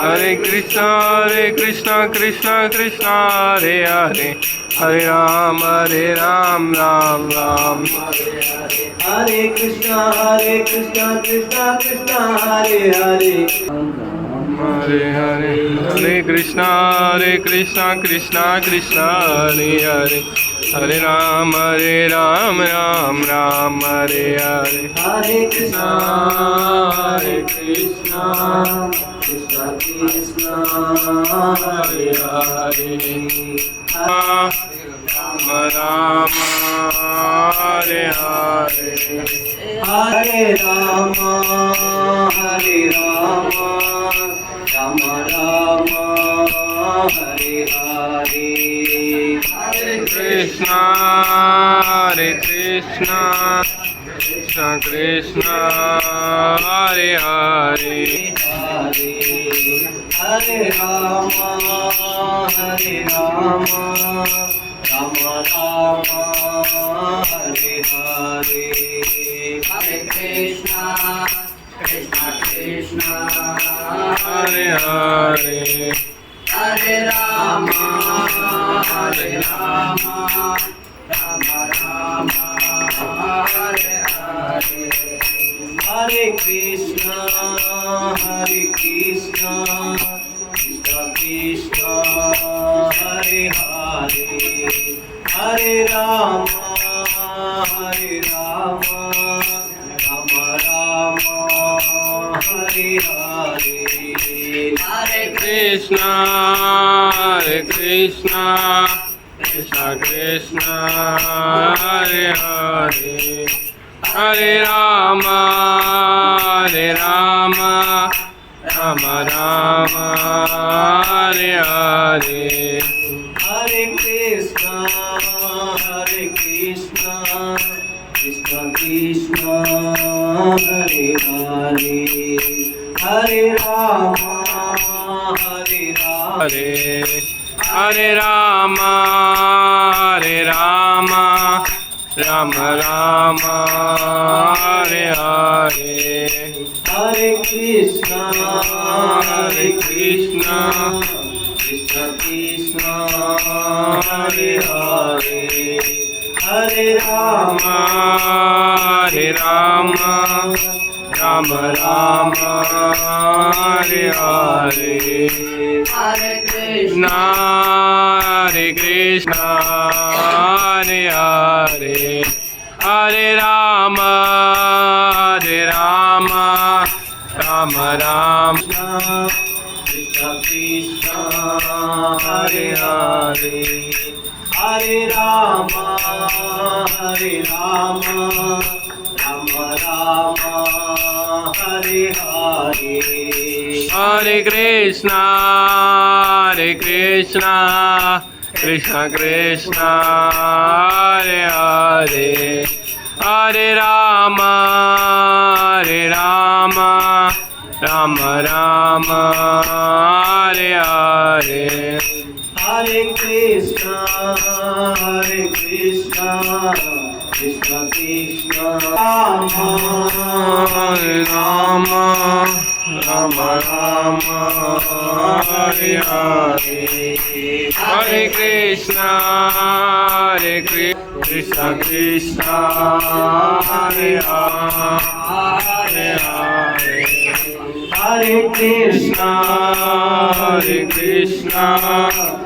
Hare Krishna Krishna Krishna Hare Hare Hare Ram Ram Ram Hare Krishna Krishna Krishna Hare Hare Hare Hare Hare Krishna Krishna Krishna Hare Hare Hare Ram Ram Hare Hare Hare Krishna Krishna Krishna Hare Hare Ram Hare Hare Hare Rama Rama Rama Hare Hare Hare Krishna Krishna Krishna Hare Hare Hare Rama Rama Rama Hare Hare Hare Krishna Krishna Hare Hare Hare Rama Rama Hare Hare Hare Krishna Krishna Krishna Hare Hare Hare Rama Rama Rama Hare Hare Hare Krishna Krishna Krishna Hare Hare Hare Rama Rama Rama Hare Hare Hare Krishna Krishna Krishna Hare Hare Hare Rama Hare Hare Rama Rama Rama Hare Hare Hare Krishna Krishna Krishna Hare Hare Hare Rama Rama Rama Hare Hare Hare Krishna Hare Hare Hare Rama Rama Krishna Hare Hare Hare Rama Rama Hare Hare Hare Krishna Krishna Krishna Hare Hare Hare Rama Rama Hare Hare Hare Krishna Krishna Krishna Rama Hare Hare Hare Krishna Krishna Hare Hare Hare Krishna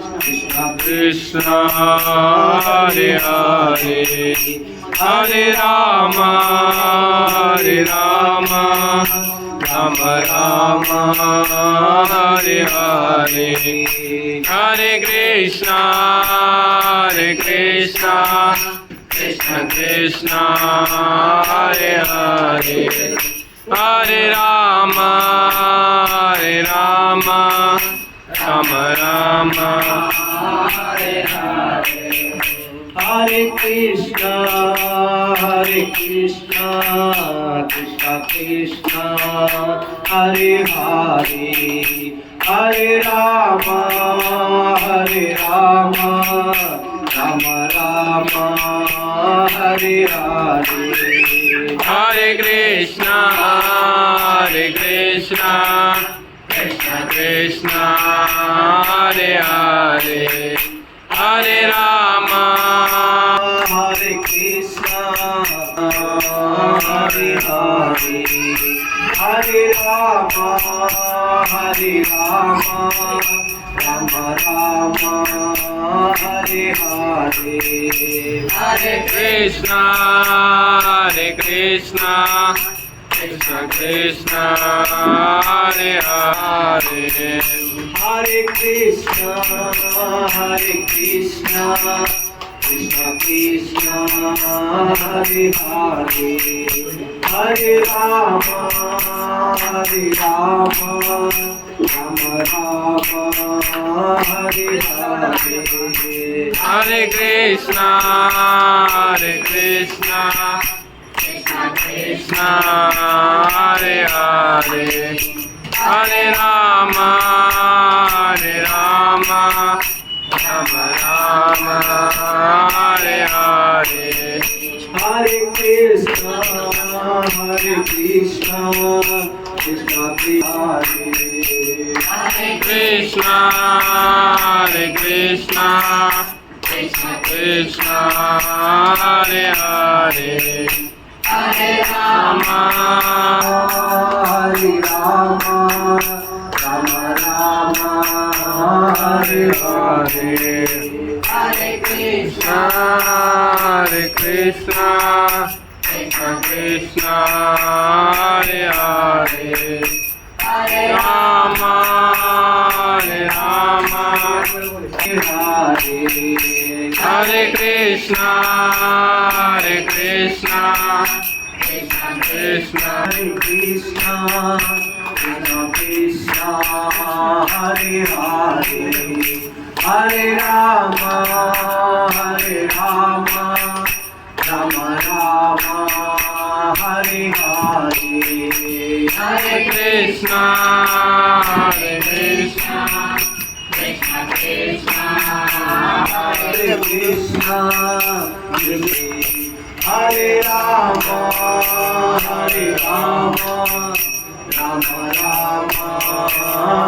Krishna Krishna Hare Hare Hare Rama Rama Hare Hare Hare Krishna Krishna Hare Hare Hare Rama Rama Hare Hare Hare Krishna Krishna, Krishna Krishna, Hare Hare, Hare Rama, Hare Rama, Rama Rama, Hare Hare. Hare Krishna, Krishna Krishna, Hare Hare, Hare Rama, Hare Krishna, Hare Hare, Hare Rama, Hare Rama, Rama Rama, Hare Hare. Hare Krishna, Krishna Krishna, Hare Hare, Hare Krishna, Krishna Krishna, Hare Hare, Hare Rama, Rama Rama, Hare Hare. Hare Krishna, Krishna Krishna, Hare Hare, Hare Rama, Rama Rama, Hare Hare. Hare Krishna, Krishna Krishna, Hare Krishna, Krishna Krishna, Hare Hare, Hare Rama, Hare Rama, Rama Rama, Hare Hare. Hare Krishna, Krishna Krishna, Hare Hare, Hare Rama, Rama Hare Krishna, Krishna Krishna, Hare Krishna, Krishna Krishna, Hare Hare, Hare Rama, Rama Rama, Hare Hare. Hare Krishna, Krishna Krishna, Hare Krishna, Hare Rama, Rama Rama,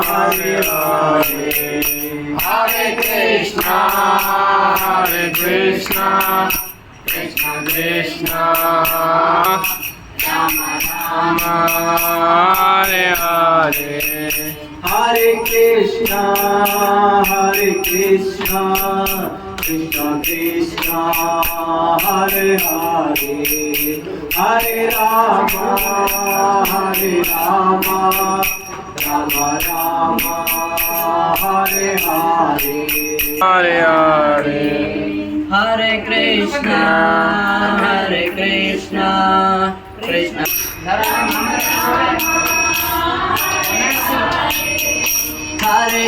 Hare Hare. Hare Krishna, Krishna Krishna, Rama Rama, Hare Hare. Hare Krishna, Krishna Krishna, Hare Hare, Hare Rama, Rama Rama, Hare Hare. Hare Hare. Hare Krishna, Krishna Hare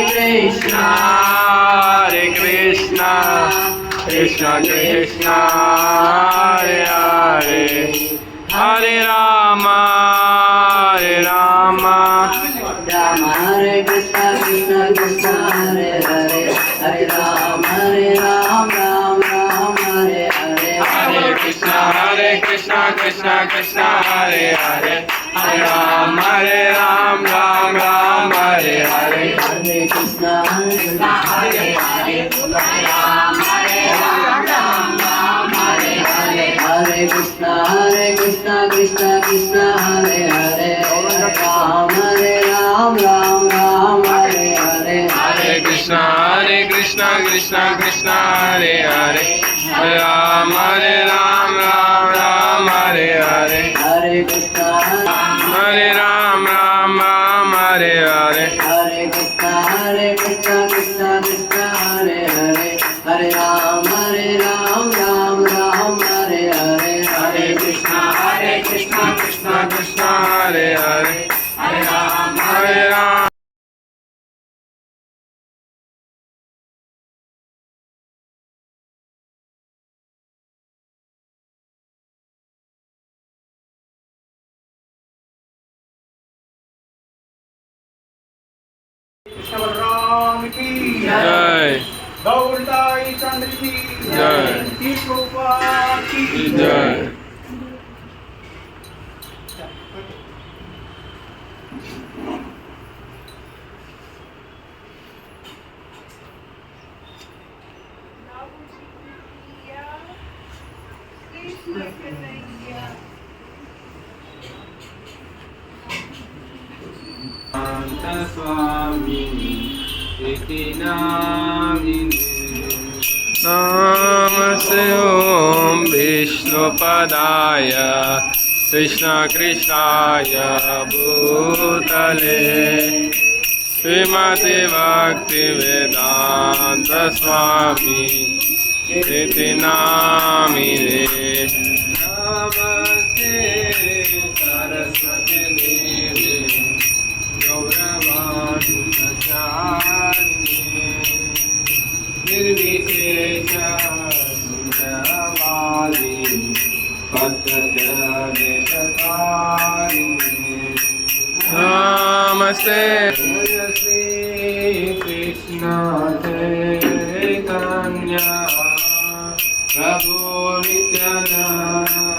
Krishna, Krishna Krishna Krishna, Hare Hare, Hare Rama, Rama Rama Hare Krishna, Krishna Krishna, Hare Hare, Hare Ram, Ram Ram, Hare Hare. Hare Krishna, Krishna Krishna, Hare Hare, Hare Ram, Ram Ram, Hare Hare. Hare Krishna, Hare Krishna, Krishna Krishna, Hare Hare, Hare Ram, Ram Hare Hare. Hare Krishna, Krishna Krishna, Hare Hare, Hare Ram, Ram Hare Hare. Hare Krishna, Hare Ram, Hare Hare. Hare Krishna, Krishna Krishna, Hare Hare, Hare Ram, Ram Hare Hare. Hare Krishna, Krishna Krishna, Hare Hare, Hare Ram, Ram Balram की जय गौरताई चंद्र की जय। कृपा की जय स्वामी इति नामिने नमस्ते ॐ विष्णुपदाय कृष्णकृष्णाय भूतले श्रीमते भक्तिवेदान्त स्वामी इति नामिने नमस्ते सरस्वती देवी गौरवाणी निर्विशेष सुन्दरवादी पद्मजनितकारिणे नमस्ते जय श्री कृष्ण चैतन्य प्रभु नित्यानंद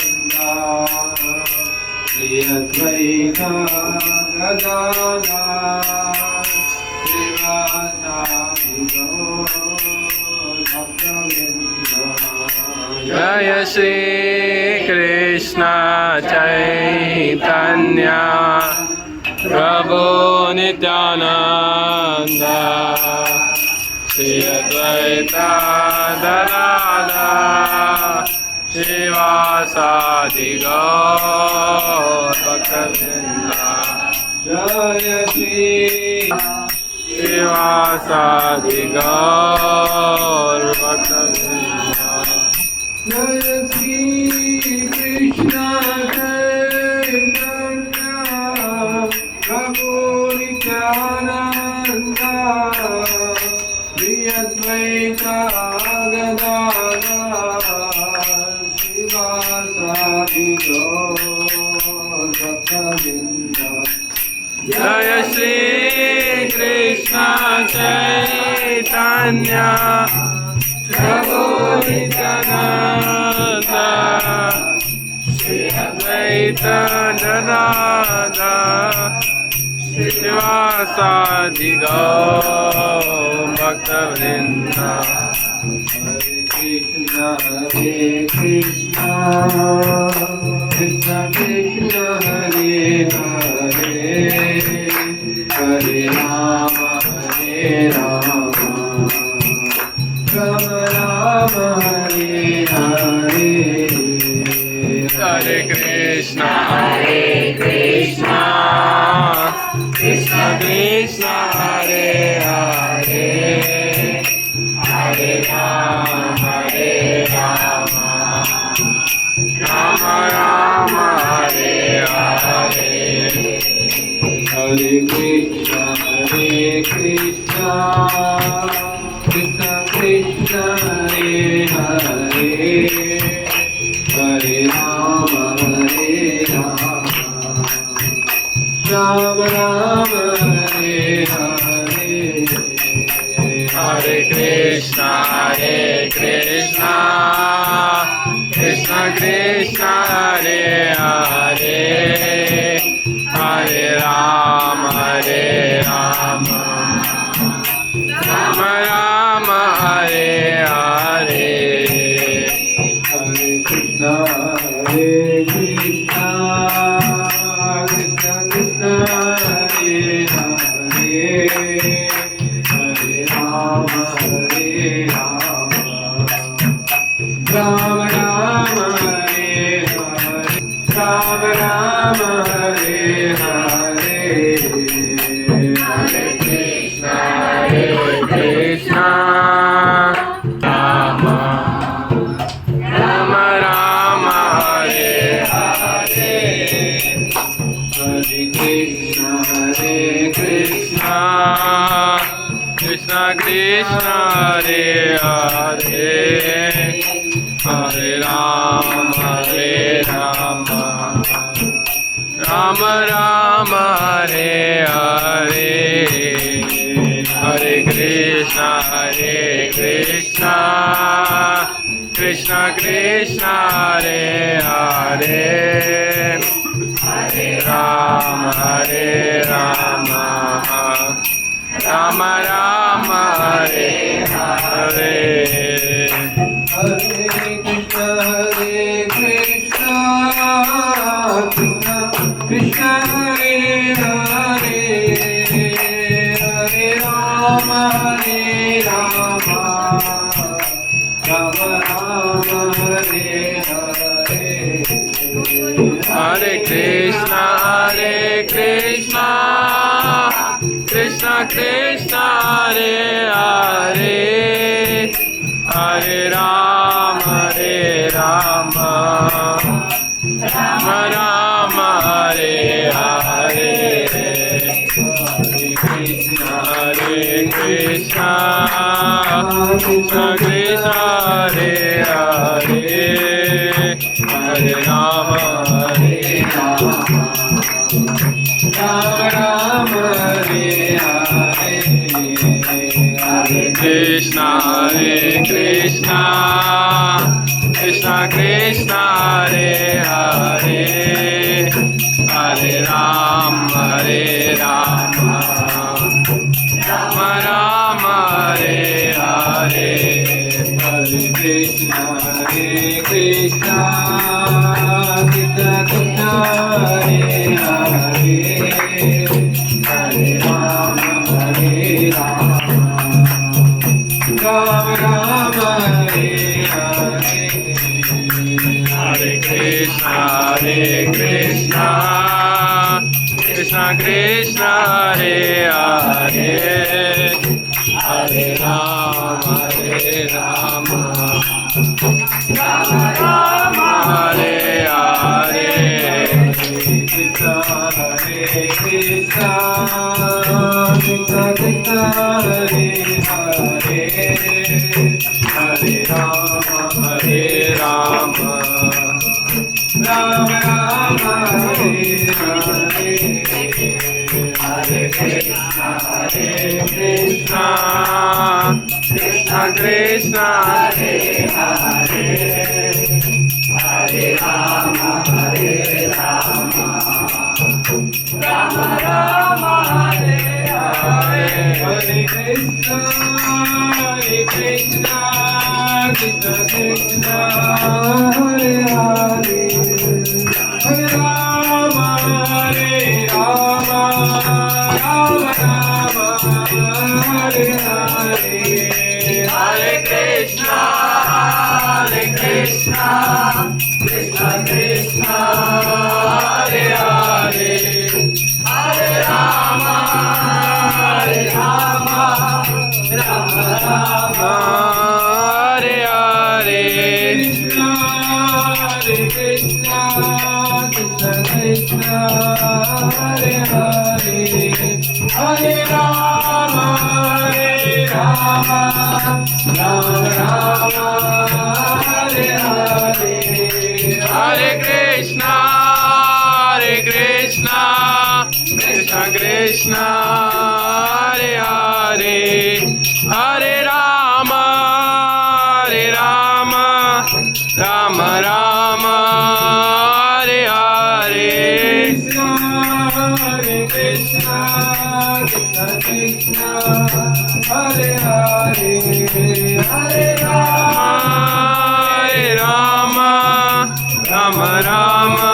श्री अद्वैत गदाधर श्रीवासादि गौर भक्तवृंद जय श्री कृष्ण चैतन्य प्रभु नित्यानंद श्री अद्वैत गदाधर श्रीवासादि गौर भक्तवृंद जय श्री श्रीवासादि गौर भक्तवृंद जय श्री कृष्ण चैतन्य प्रभु नित्यानंद श्री अद्वैत गदाधर श्रीवासादि गौर भक्तवृंद जय श्री कृष्ण चैतन्य प्रभु नित्यानंद श्री अद्वैत गदाधर श्रीवासादि गौर भक्तवृंद हरे Krishna Krishna Krishna Hare Hare Hare Ram Ram Ram Hare Hare Hare Krishna Krishna Krishna Hare Hare Hare Ram Ram Ram Hare Hare Hare Krishna Krishna Krishna Hare Hare Hare Ram Ram Ram Hare Hare Hare Krishna Krishna Krishna Hare Hare Hare Ram Ram Ram Hare Hare Hare Krishna Krishna Krishna Hare Hare Hare Ram Ram Ram Hare Hare Ram Ram Hare Hare Hare Krishna Ram Ram Ram Hare Hare Hare Krishna Krishna Krishna Hare Hare Hare Ram Ram Ram Hare Hare Krishna Hare Krishna Krishna Krishna Hare Hare Hare Rama Rama Rama Hare Hare Hare Krishna Krishna Krishna Hare Hare Hare Rama Rama Rama Hare Hare Hare Krishna Krishna Krishna Hare Hare Hare Rama Rama Rama Hare Hare Hare Krishna Krishna Krishna Hare Hare Hare Rama Rama Hare Hare Hare Krishna Krishna Krishna Krishna Hare Hare Hare Rama Rama Rama Hare Hare Hare Krishna Krishna Krishna Krishna Hare Hare Hare Rama Rama Rama Hare Hare Hare Krishna Krishna Krishna Krishna Hare Hare Hare Rama Rama Rama Hare Hare Krishna Krishna Krishna Krishna Hare Hare Hare Rama Rama Rama Rama Hare Hare Hare Krishna Krishna Krishna Krishna Hare Hare Hare Rama Rama Rama Hare Hare Hare Krishna Krishna Krishna Hare Hare Hare Rama Rama Rama Hare Hare Hare Krishna Krishna Krishna Hare Hare Hare Rama Rama Rama Hare Hare Krishna Krishna Hare Hare Hare Rama Rama Rama Hare Hare Hare Krishna Krishna Krishna Hare Hare Hare Rama Rama Rama Hare Hare Hare Krishna Krishna Hare Hare Hare Rama Rama Rama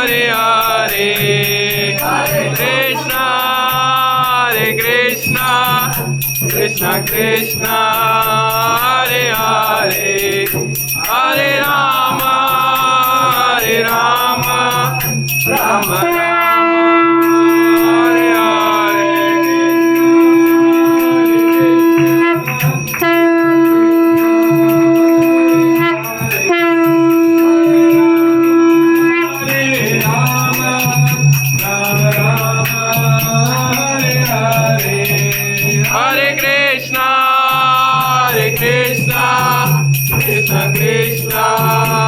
Hare Hare Hare Krishna Krishna Hare Hare Hare Rama Rama Hare Hare Hare Krishna Krishna Krishna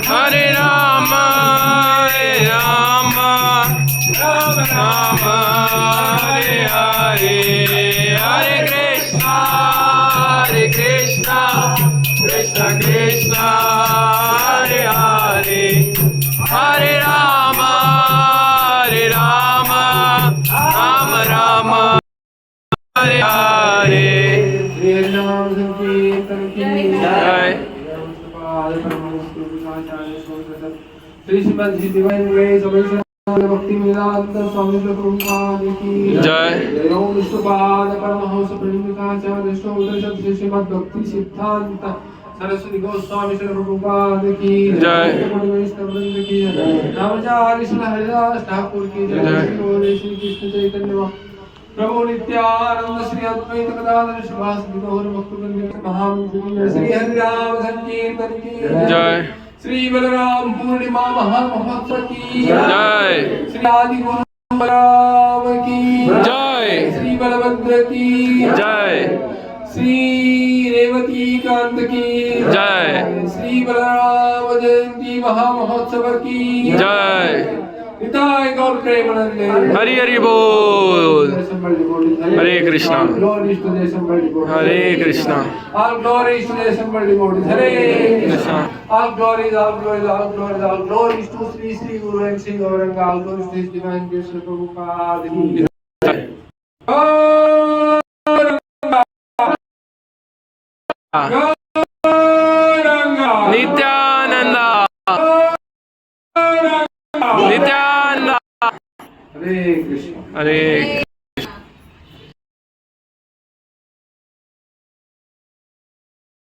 Hare Rama, Rama Rama, Hare Hare, Hare Krishna, Krishna Krishna, Hare Hare, Hare Rama, Rama Rama, Hare Hare. Shri हरिनाम संकीर्तन की जय। Shri Shrimad divine grace भक्ति वेदांत स्वामी प्रभुपाद की जय। जय ओम विष्णुपाद परमहंस प्रेमिकाचार्य श्री श्रीमद भक्ति सिद्धांत सरस्वती गोस्वामी श्री प्रभुपाद की जय। वैष्णववृंद की नामचार्य श्री हरिदास ठाकुर की जय। श्री कृष्ण चैतन्य प्रभु नित्यानंद श्री अद्वैत गदाधर श्रीवासदि गौर भक्तवृंद महामंत्री श्री हरिनाम संकीर्तन की जय। श्री बलराम पूर्णिमा महामहोत्सव की जय। श्री आदि गुरु बलराम की जय। श्री बलभद्र की जय। श्री रेवती कांत की जय। श्री बलराम जयंती महामहोत्सव की जय। निताय गौर प्रेमानंदे हरि हरि बोल। हरे कृष्णा। हरे Krishna. All glories to the assembled devotees. Hare Krishna. All glories, all glories, all glories, all glories to Sri Sri Guru and Sri Gauranga. All glories to His divine grace, Sri Prabhupada ki. Gauranga. Nityananda, Nityananda. Hare Krishna. Hare